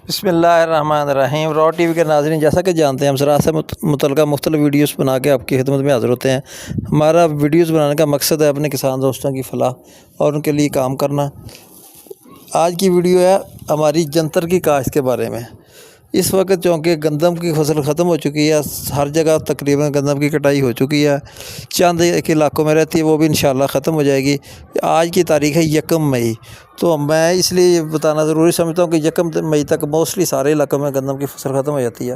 بسم اللہ الرحمن الرحیم۔ راؤ ٹی وی کے ناظرین، جیسا کہ جانتے ہیں ہم زراعت سے متعلقہ مختلف ویڈیوز بنا کے آپ کی خدمت میں حاضر ہوتے ہیں۔ ہمارا ویڈیوز بنانے کا مقصد ہے اپنے کسان دوستوں کی فلاح اور ان کے لیے کام کرنا۔ آج کی ویڈیو ہے ہماری جنتر کی کاشت کے بارے میں۔ اس وقت چونکہ گندم کی فصل ختم ہو چکی ہے، ہر جگہ تقریباً گندم کی کٹائی ہو چکی ہے، چند ایک علاقوں میں رہتی ہے، وہ بھی انشاءاللہ ختم ہو جائے گی۔ آج کی تاریخ ہے 1 مئی، تو میں اس لیے یہ بتانا ضروری سمجھتا ہوں کہ 1 مئی تک موسٹلی سارے علاقوں میں گندم کی فصل ختم ہو جاتی ہے۔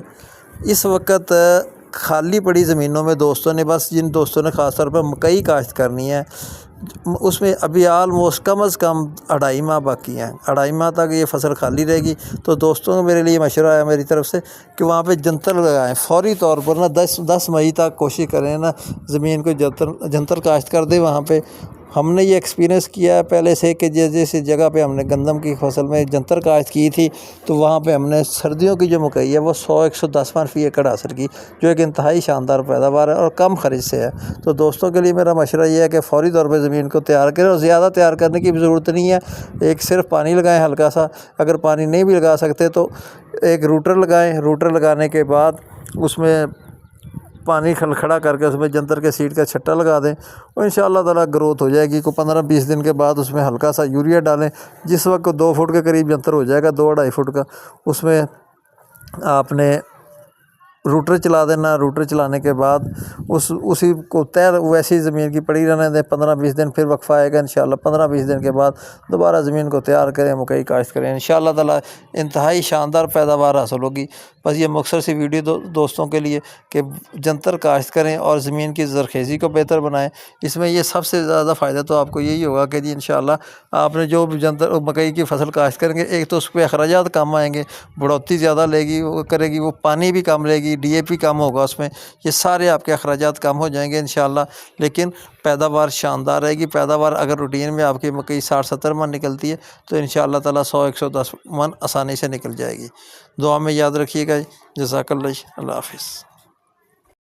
اس وقت خالی پڑی زمینوں میں دوستوں نے، بس جن دوستوں نے خاص طور پر مکئی کاشت کرنی ہے، اس میں ابھی آلموسٹ کم از کم 2.5 ماہ باقی ہیں۔ 2.5 ماہ تک یہ فصل خالی رہے گی۔ تو دوستوں کو میرے لیے مشورہ ہے میری طرف سے کہ وہاں پہ جنتر لگائیں فوری طور پر نا 10 مئی تک کوشش کریں نا زمین کو جنتر کاشت کر دیں وہاں پہ۔ ہم نے یہ ایکسپیرینس کیا ہے پہلے سے کہ جیسے جگہ پہ ہم نے گندم کی فصل میں جنتر کاشت کی تھی، تو وہاں پہ ہم نے سردیوں کی جو مکئی ہے وہ 110 من فی ایکڑ حاصل کی، جو ایک انتہائی شاندار پیداوار ہے اور کم خرچ سے ہے۔ تو دوستوں کے لیے میرا مشورہ یہ ہے کہ فوری طور پہ زمین کو تیار کریں، اور زیادہ تیار کرنے کی بھی ضرورت نہیں ہے۔ ایک صرف پانی لگائیں ہلکا سا، اگر پانی نہیں بھی لگا سکتے تو ایک روٹر لگائیں۔ روٹر لگانے کے بعد اس میں پانی کھڑا کر کے اس میں جنتر کے سیڈ کا چھٹا لگا دیں، اور انشاءاللہ تعالیٰ گروتھ ہو جائے گی۔ 15-20 دن کے بعد اس میں ہلکا سا یوریا ڈالیں، جس وقت 2 فٹ کے قریب جنتر ہو جائے گا، 2-2.5 فٹ کا، اس میں آپ نے روٹر چلا دینا۔ روٹر چلانے کے بعد اسی کو ویسی زمین کی پڑی رہنے دیں 15-20 دن، پھر وقفہ آئے گا انشاءاللہ۔ 15-20 دن کے بعد دوبارہ زمین کو تیار کریں، مکئی کاشت کریں، انشاءاللہ تعالیٰ انتہائی شاندار پیداوار حاصل ہوگی۔ بس یہ مختصر سی ویڈیو دوستوں کے لیے کہ جنتر کاشت کریں اور زمین کی زرخیزی کو بہتر بنائیں۔ اس میں یہ سب سے زیادہ فائدہ تو آپ کو یہی ہوگا کہ جی انشاءاللہ آپ نے جو مکئی کی فصل کاشت کریں گے، ایک تو اس پہ اخراجات کم آئیں گے، بڑھوتی زیادہ کرے گی، وہ پانی بھی کم لے گی، ڈی اے پی کم ہوگا اس میں، یہ سارے آپ کے اخراجات کم ہو جائیں گے انشاءاللہ۔ لیکن پیداوار شاندار رہے گی۔ پیداوار اگر روٹین میں آپ کی مکئی 60-70 من نکلتی ہے تو انشاءاللہ تعالیٰ 100-110 من آسانی سے نکل جائے گی۔ دعا میں یاد رکھیے گا۔ جزاک اللہ، اللہ حافظ۔